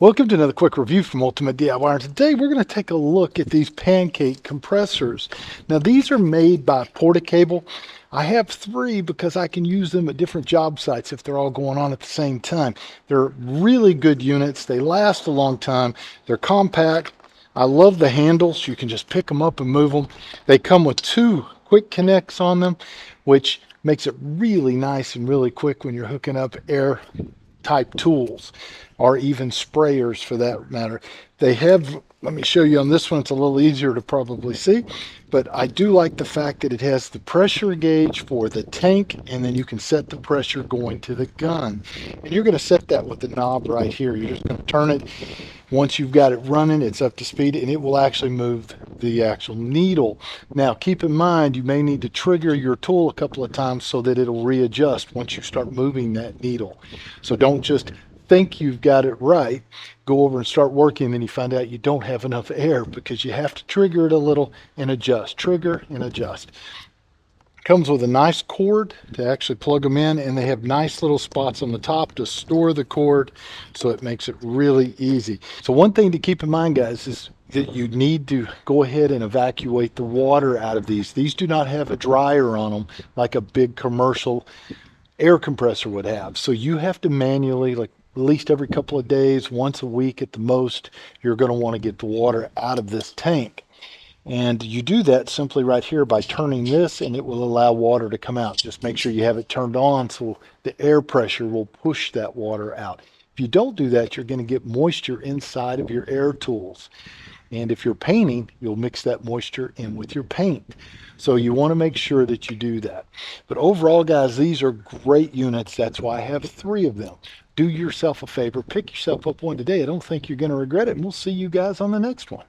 Welcome to another quick review from Ultimate DIY. And today we're going to take a look at these Pancake compressors. Now these are made by Portacable. I have three because I can use them at different job sites if they're all going on at the same time. They're really good units. They last a long time. They're compact. I love the handles. You can just pick them up and move them. They come with two quick connects on them, which makes it really nice and really quick when you're hooking up air type tools or even sprayers for that matter. They have, let me show you on this one, it's a little easier to probably see, but I do like the fact that it has the pressure gauge for the tank, and then you can set the pressure going to the gun. And you're going to set that with the knob right here. You're just going to turn it. Once you've got it running, it's up to speed, and it will actually move the actual needle. Now keep in mind, you may need to trigger your tool a couple of times so that it'll readjust once you start moving that needle. So don't just think you've got it right, go over and start working, and then you find out you don't have enough air because you have to trigger it a little and adjust, trigger and adjust. Comes with a nice cord to actually plug them in, and they have nice little spots on the top to store the cord, so it makes it really easy. So one thing to keep in mind, guys, is that you need to go ahead and evacuate the water out of these. These do not have a dryer on them like a big commercial air compressor would have. So you have to manually, like at least every couple of days, once a week at the most, you're going to want to get the water out of this tank. And you do that simply right here by turning this, and it will allow water to come out. Just make sure you have it turned on so the air pressure will push that water out. If you don't do that, you're going to get moisture inside of your air tools. And if you're painting, you'll mix that moisture in with your paint. So you want to make sure that you do that. But overall, guys, these are great units. That's why I have three of them. Do yourself a favor, pick yourself up one today. I don't think you're going to regret it, and we'll see you guys on the next one.